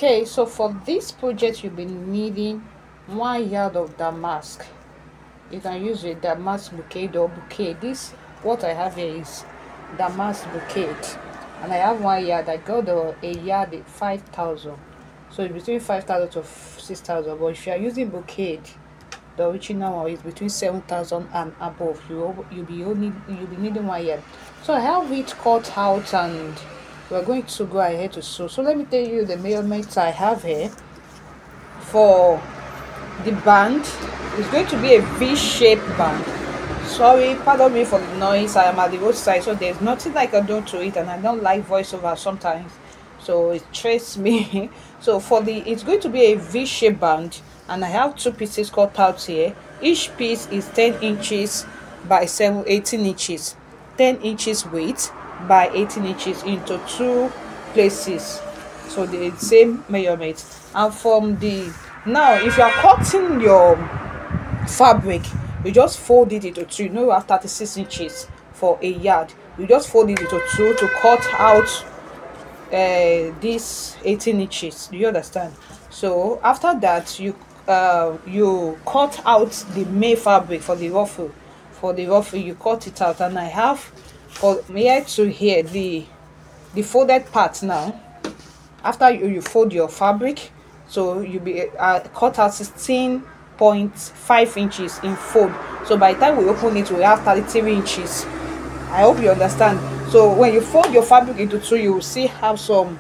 Okay, so for this project you'll be needing 1 yard of damask. You can use a damask bouquet or bouquet. This what I have here is damask bouquet, and I have 1 yard. I got a yard at 5,000, so it's between 5,000 to 6,000. But if you are using bouquet, the original one is between 7,000 and above. You'll be needing 1 yard. So I have it cut out, and we're going to go ahead to sew. So let me tell you the measurements I have here. For the band, it's going to be a V-shaped band. Sorry, pardon me for the noise. I am at the roadside, so there's nothing I can do to it, and I don't like voiceover sometimes, so it traces me. So it's going to be a V-shaped band, and I have 2 pieces cut out here. Each piece is 10 inches by 18 inches, 10 inches width by 18 inches into 2 places, so the same measurement. And from the now, if you are cutting your fabric, you just fold it into 2. You know, you have 36 inches for a yard. You just fold it into 2 to cut out this 18 inches. Do you understand? So after that, you cut out the main fabric for the ruffle. You cut it out, and I have for here to here the folded part. Now after you fold your fabric, so you be cut out 16.5 inches in fold. So by the time we open it, we have 33 inches. I hope you understand. So when you fold your fabric into 2, you will see have some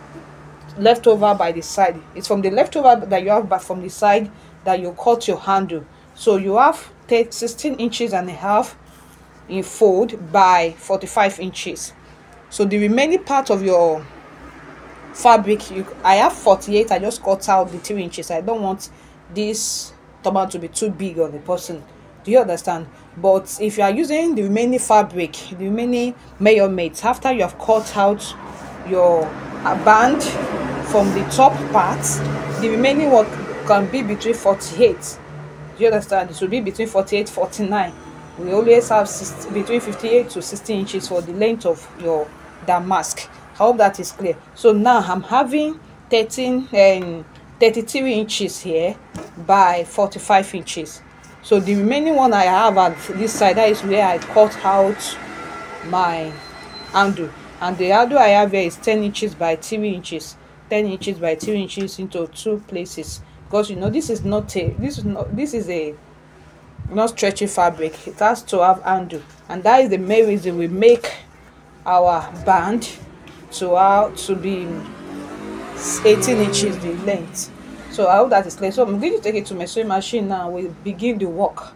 leftover by the side. It's from the leftover that you have, but from the side that you cut your handle. So you have 16 inches and a half in fold by 45 inches. So the remaining part of your fabric, I have 48. I just cut out the 3 inches. I don't want this turban to be too big on the person. Do you understand? But if you are using the remaining fabric, the remaining measurements, after you have cut out your band from the top part, the remaining one can be between 48. Do you understand? It will be between 48 49. We always have between 58 to 60 inches for the length of your damask. I hope that is clear. So now I'm having 13 and 33 inches here by 45 inches. So the remaining one I have at this side, that is where I cut out my handle, and the handle I have here is 10 inches by 3 inches, 10 inches by 3 inches into 2 places, because you know this is a not stretchy fabric. It has to have handle, and that is the main reason we make our band to be 18 inches the length. So I hope that is clear. So I'm going to take it to my sewing machine now. We'll begin the work.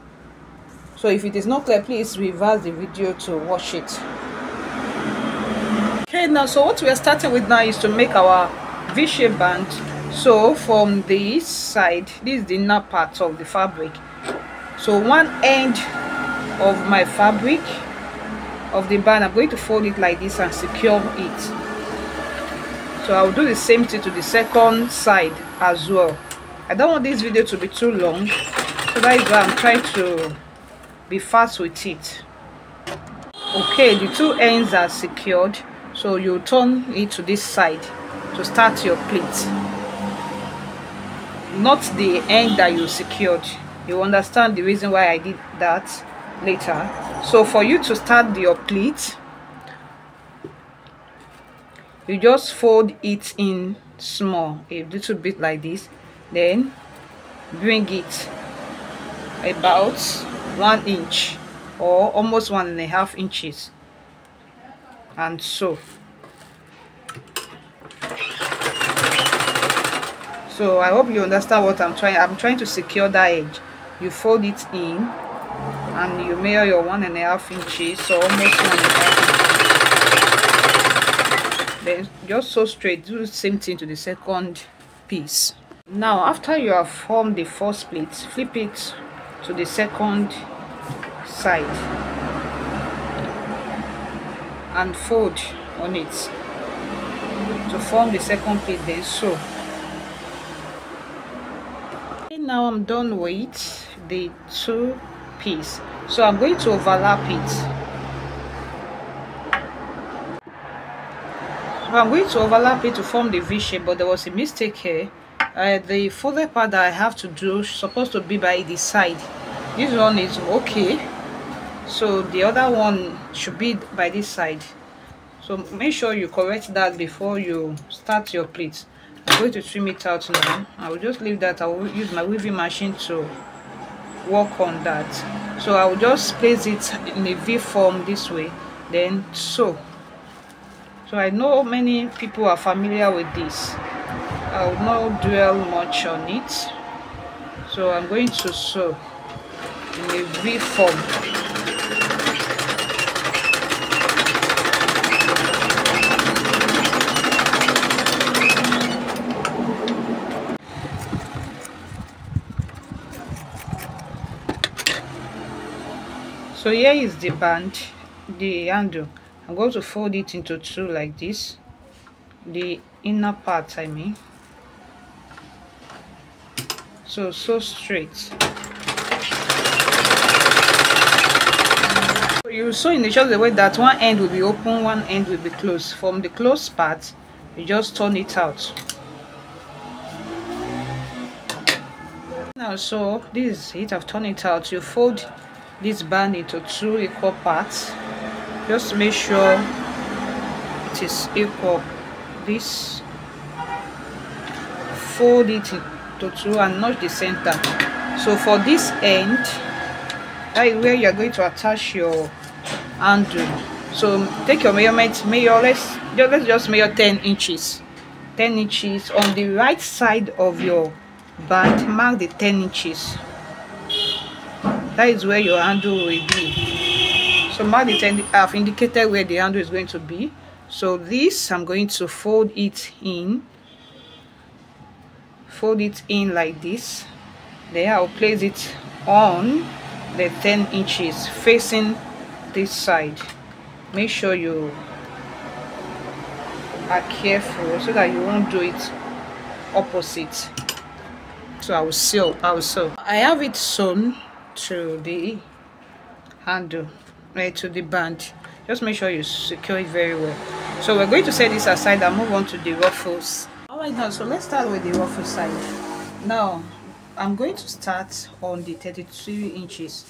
So if it is not clear, please reverse the video to watch it. Okay, now so what we are starting with now is to make our V-shaped band. So from this side, this is the inner part of the fabric. So one end of my fabric of the band, I'm going to fold it like this and secure it. So I'll do the same thing to the second side as well. I don't want this video to be too long, so that is why I'm trying to be fast with it. Okay, the 2 ends are secured, so you turn it to this side to start your pleat, not the end that you secured. You understand the reason why I did that later. So for you to start your pleat, you just fold it in small, a little bit like this, then bring it about 1 inch or almost 1.5 inches, and so I hope you understand what I'm trying to secure that edge. You fold it in and you measure your 1.5 inches, so almost 1.5 inches. Then just sew straight. Do the same thing to the second piece. Now after you have formed the first pleat, flip it to the second side and fold on it to form the second pleat, then sew. Okay, now I'm done with the 2 piece, so I'm going to overlap it. I'm going to overlap it to form the V shape, but there was a mistake here. The further part that I have to do is supposed to be by the side. This one is okay, so the other one should be by this side. So make sure you correct that before you start your pleats. I'm going to trim it out now. I will just leave that. I will use my weaving machine to work on that. So I will just place it in a V form this way, then sew. So I know many people are familiar with this. I will not dwell much on it. So I'm going to sew in a V form. So here is the band, the handle. I'm going to fold it into two like this, the inner part I mean. So straight. So you sew in such a way that one end will be open, one end will be closed. From the closed part, you just turn it out. Now, so this is it. I've turned it out. You fold this band into two equal parts. Just make sure it is equal. This, fold it into two and notch the center. So for this end, that is where you are going to attach your handle. So take your measurement. Let's just measure 10 inches. 10 inches on the right side of your band. Mark the 10 inches. That is where your handle will be. So mark the 10. I've indicated where the handle is going to be. So this, I'm going to fold it in like this. Then I'll place it on the 10 inches facing this side. Make sure you are careful so that you won't do it opposite. So I will sew. I have it sewn to the handle, right, to the band. Just make sure you secure it very well. So we're going to set this aside and move on to the ruffles. Alright, now so let's start with the ruffle side. Now I'm going to start on the 32 inches.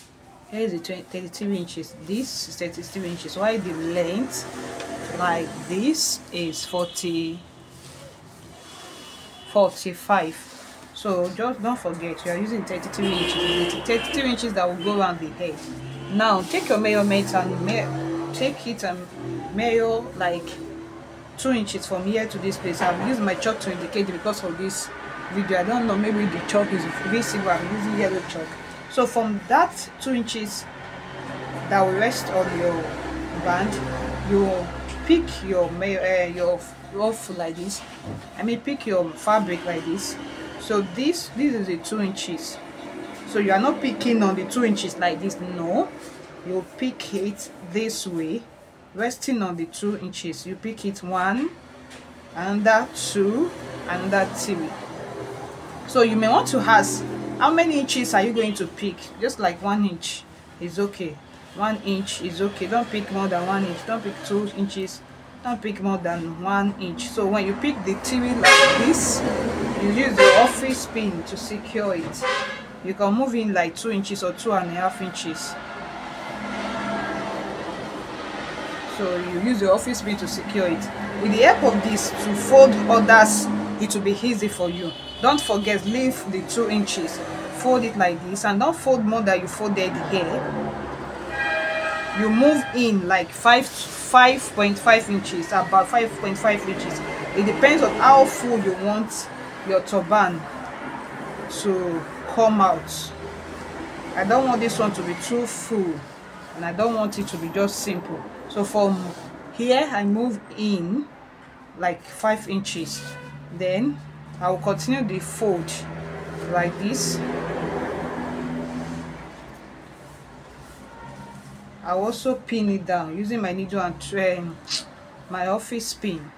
Here is the 32 inches. This is 32 inches. While the length like this is 45. So just don't forget you are using 32 inches. 32 inches that will go around the head. Now take your measurement and take it and measure like 2 inches from here to this place. I've used my chalk to indicate because of this video. I don't know, maybe the chalk is visible. I'm using yellow chalk. So from that 2 inches that will rest on your band, you pick your ruffle like this. Pick your fabric like this. So this is the 2 inches. So you are not picking on the 2 inches like this. No, you pick it this way, resting on the 2 inches. You pick it 1, another 2, another 3. So you may want to ask, how many inches are you going to pick? Just like 1 inch is okay. 1 inch is okay. Don't pick more than 1 inch. Don't pick 2 inches. Don't pick more than 1 inch. So when you pick the 3 like this, you use the office pin to secure it. You can move in like 2 inches or 2.5 inches. So you use the office pin to secure it. With the help of this to fold others, it will be easy for you. Don't forget, leave the 2 inches. Fold it like this, and don't fold more than you folded here. You move in like 5.5 inches, about 5.5 inches. It depends on how full you want your turban to come out. I don't want this one to be too full, and I don't want it to be just simple. So from here I move in like 5 inches. Then I will continue the fold like this. I also pin it down using my needle and my office pin.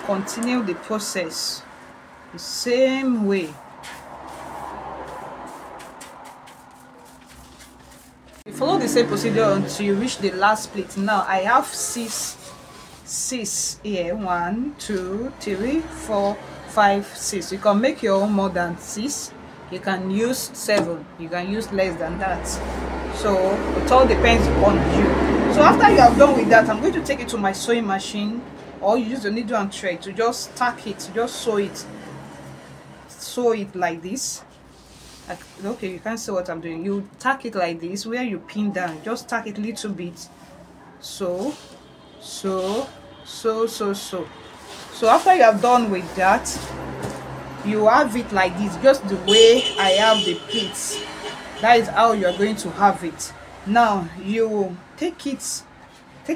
Continue the process the same way. follow the same procedure until you reach the last pleat. Now I have six here. 1 2 3 4 5 6. You can make your own more than 6. You can use 7. You can use less than that. So it all depends on you. So after you have done with that, I'm going to take it to my sewing machine, or you use the needle and thread to just tack it, just sew it like this. Okay, you can't see what I'm doing. You tack it like this, where you pin down, just tack it a little bit. So after you have done with that, you have it like this, just the way I have the pleats. That is how you are going to have it. Now you take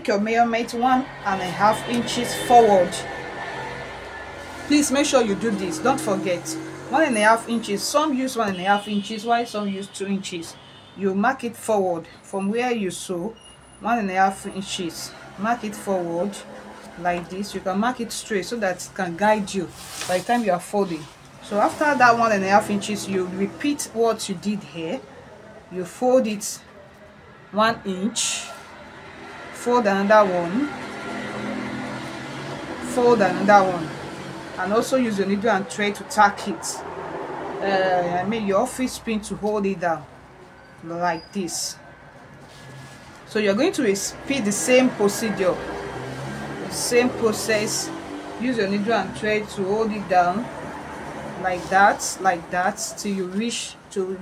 your measurement 1.5 inches forward. Please make sure you do this, don't forget. 1.5 inches. Some use 1.5 inches, while some use 2 inches. You mark it forward from where you sew. 1.5 inches. Mark it forward like this. You can mark it straight so that it can guide you by the time you are folding. So after that 1.5 inches, you repeat what you did here. You fold it 1 inch, fold another one, fold another one, and also use your needle and thread to tack it. I mean your office pin to hold it down like this. So you're going to repeat the same procedure, the same process. Use your needle and thread to hold it down like that till you reach to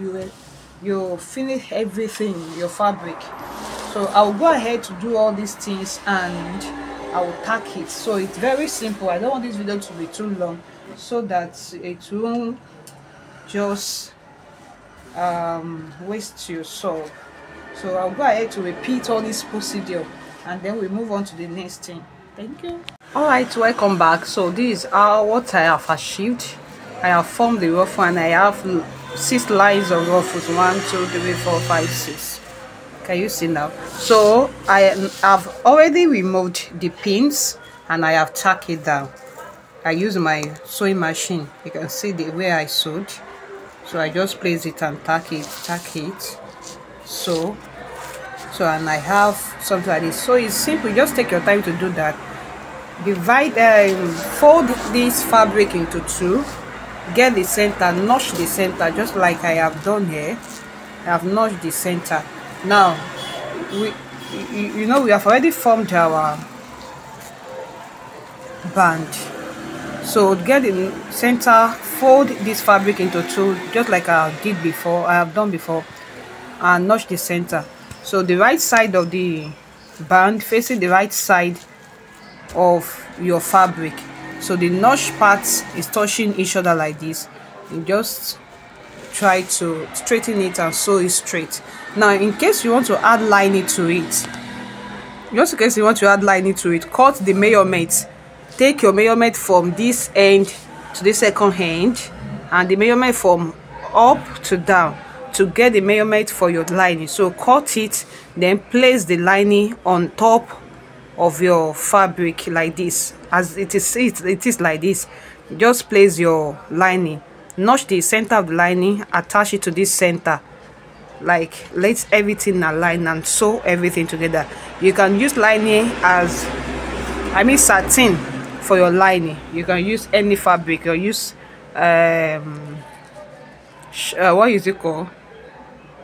you finish everything, your fabric. So I'll go ahead to do all these things and I will tack it. So it's very simple. I don't want this video to be too long so that it won't just waste your soul. So I'll go ahead to repeat all this procedure and then we move on to the next thing. Thank you. All right, welcome back. So this is what I have achieved. I have formed the ruffle and I have 6 lines of ruffles. 1 2 3 4 5 6. Can you see now? So I have already removed the pins and I have tacked it down. I use my sewing machine. You can see the way I sewed. So I just place it and tack it. So and I have something like this. So it's simple. Just take your time to do that. Fold this fabric into 2. Get the center, notch the center, just like I have done here. I have notched the center. Now we have already formed our band. So get the center, fold this fabric into 2, just like I have done before, and notch the center. So the right side of the band facing the right side of your fabric. So the notch parts is touching each other like this. You just try to straighten it and sew it straight. Now in case you want to add lining to it, cut the measurement. Take your measurement from this end to the second end and the measurement from up to down to get the measurement for your lining. So cut it, then place the lining on top of your fabric like this. As it is like this. Just place your lining, notch the center of the lining, attach it to this center, like let everything align and sew everything together. You can use lining satin for your lining. You can use any fabric, or use what is it called,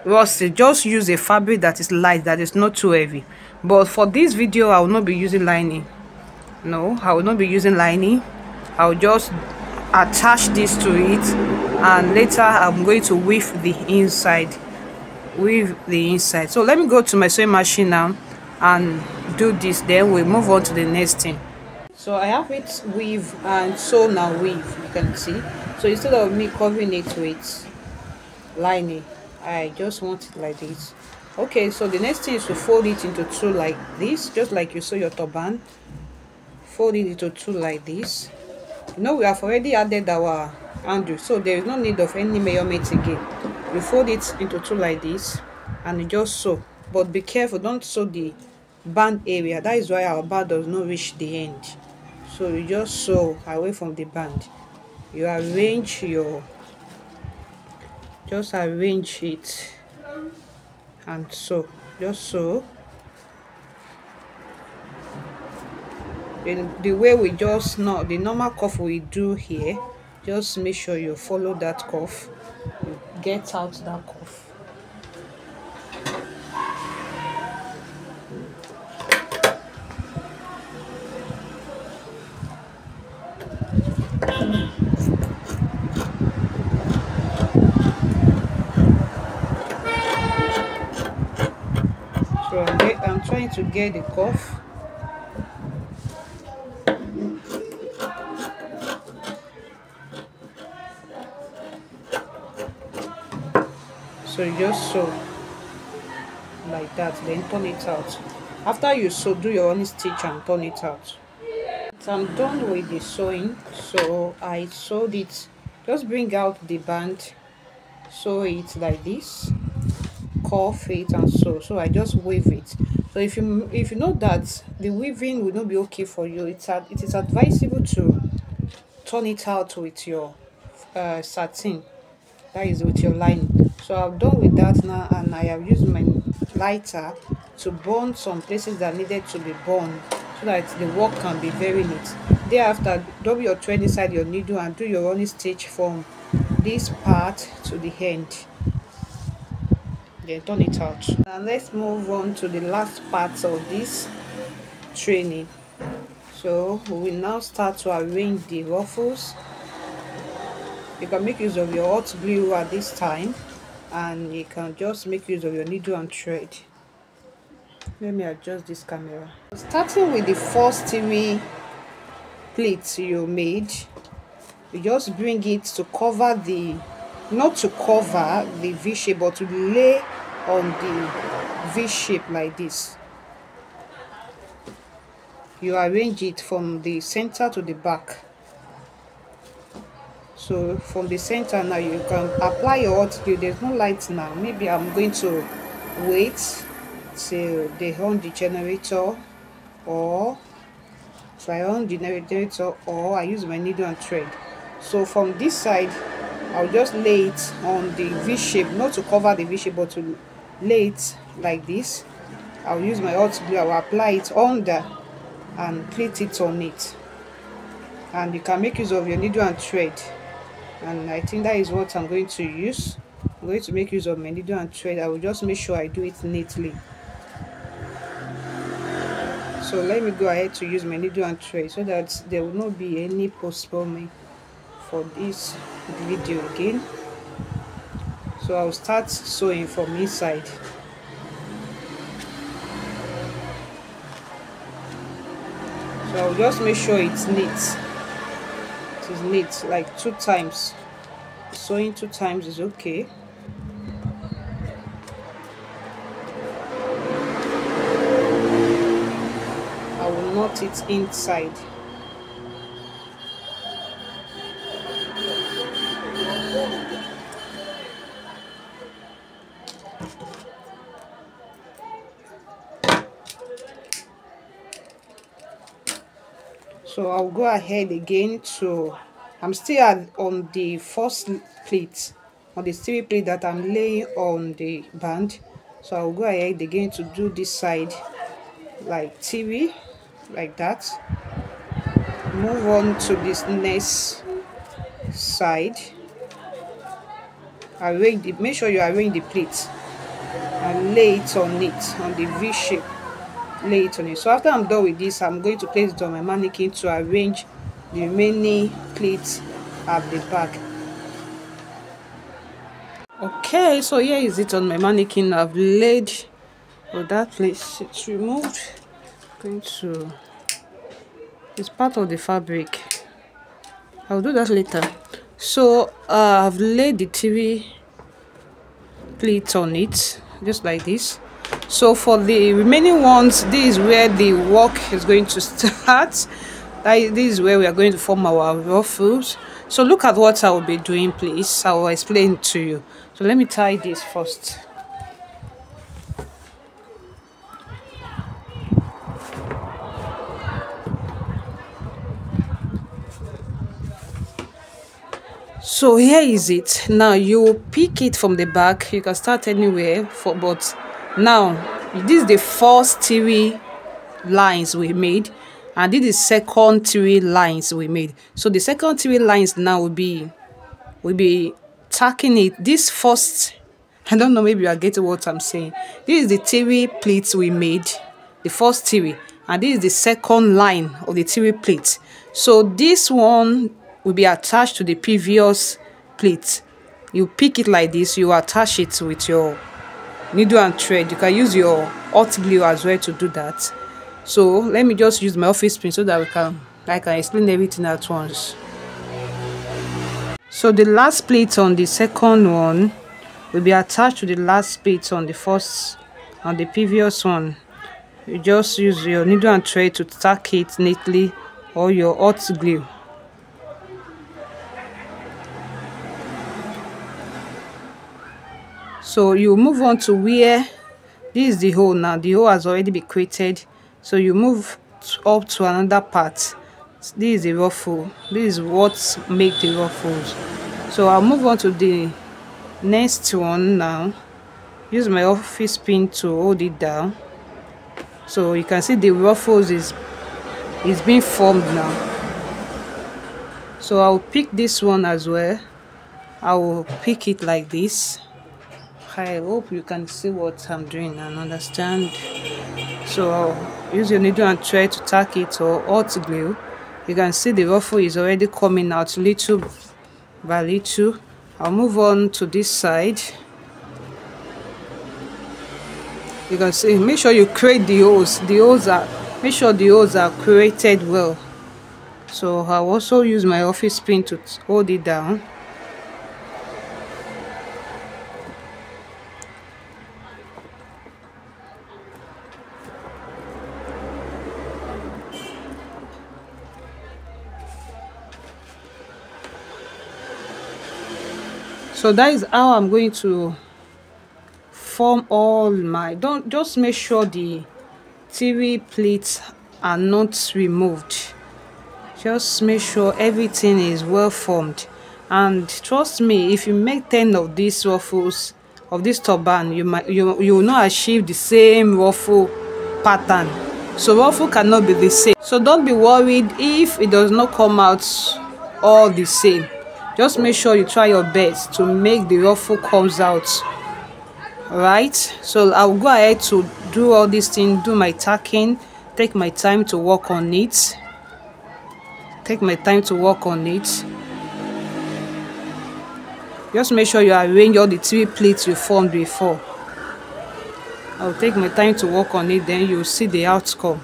rusty. Just use a fabric that is light, that is not too heavy. But for this video I will not be using lining. No, I will not be using lining. I'll just attach this to it and later I'm going to weave the inside. So let me go to my sewing machine now and do this, then we'll move on to the next thing. So I have it weave and sew now weave, you can see. So instead of me covering it with lining, I just want it like this. Okay, so the next thing is to fold it into 2 like this, just like you sew your turban. Fold it into 2 like this. We have already added our handle, so there is no need of any measurement again. You fold it into 2 like this and you just sew, but be careful, don't sew the band area. That is why our band does not reach the end. So you just sew away from the band. You arrange it and sew just so. In the way we just know the normal cuff we do here, just make sure you follow that cuff, you get out that cuff. So I'm trying to get the cuff. So you just sew like that, then turn it out. After you sew, do your own stitch and turn it out. So I'm done with the sewing, so I sewed it. Just bring out the band, sew it like this, cuff it and sew. So I just weave it. So if you know that the weaving will not be okay for you, it is advisable to turn it out with your satin, that is with your lining. So I'm done with that now, and I have used my lighter to burn some places that needed to be burned, so that the work can be very neat. Thereafter, double your thread inside your needle and do your running stitch from this part to the end, then turn it out. Now let's move on to the last part of this training. So we will now start to arrange the ruffles. You can make use of your hot glue at this time, and you can just make use of your needle and thread. Let me adjust this camera. Starting with the first 3 pleats you made, you just bring it to cover the, not to cover the V shape, but to lay on the V shape like this. You arrange it from the center to the back. So from the center now, you can apply your hot glue. There's no light now. Maybe I'm going to wait till they on the generator, or if I on the generator, or I use my needle and thread. So from this side, I'll just lay it on the V shape, not to cover the V shape, but to lay it like this. I'll use my hot glue, I'll apply it under and pleat it on it. And you can make use of your needle and thread, and I think that is what I'm going to use. I'm going to make use of my needle and thread. I will just make sure I do it neatly. So let me go ahead to use my needle and thread, so that there will not be any postponement for this video again. So I'll start sewing from inside. So I'll just make sure it's neat. It is neat, like 2 times. Sewing 2 times is okay. I will knot it inside. So I'll go ahead again to, I'm still on the first pleat, on the 3 pleat that I'm laying on the band. So I'll go ahead again to do this side like TV, like that. Move on to this next side. Arrange the, make sure you arrange the pleat and lay it on the V shape. Lay it on it. So after I'm done with this, I'm going to place it on my mannequin to arrange the remaining pleats at the back. Okay, so here is it on my mannequin. I've laid with that place. It's removed. Going to, it's part of the fabric. I'll do that later. So I've laid the TV pleats on it, just like this. So for the remaining ones, this is where the work is going to start. This is where we are going to form our ruffles. So look at what I will be doing, please. I will explain to you. So let me tie this first. So here is it. Now you pick it from the back. You can start anywhere, but now This is the first 3 lines we made, and this is second 3 lines we made. So the second 3 lines now will be tacking it. This first, I don't know, maybe you are getting what I'm saying. This is the 3 pleats we made, the first 3, and this is the second line of the 3 pleats. So this one will be attached to the previous pleat. You pick it like this, you attach it with your needle and thread. You can use your hot glue as well to do that. So let me just use my office pin so that I can explain everything at once. So the last pleat on the second one will be attached to the last pleat on the previous one. You just use your needle and thread to tack it neatly, or your hot glue. So you move on to where this is the hole now. The hole has already been created. So you move up to another part. This is the ruffle. This is what make the ruffles. So I'll move on to the next one now. Use my office pin to hold it down. So you can see the ruffles is being formed now. So I'll pick this one as well. I will pick it like this. I hope you can see what I'm doing and understand. So I'll use your needle and thread to tack it, or hot glue. You can see the ruffle is already coming out little by little. I'll move on to this side. You can see, make sure you create the holes. Make sure the holes are created well. So I'll also use my office pin to hold it down. So that is how I'm going to form all my, don't just make sure the 3 pleats are not removed. Just make sure everything is well formed, and trust me, if you make 10 of these ruffles of this turban, you will not achieve the same ruffle pattern. So ruffle cannot be the same. So don't be worried if it does not come out all the same. Just make sure you try your best to make the ruffle comes out. Alright, so I'll go ahead to do all these things, do my tacking, take my time to work on it. Just make sure you arrange all the 3 pleats you formed before. I'll take my time to work on it, then you'll see the outcome.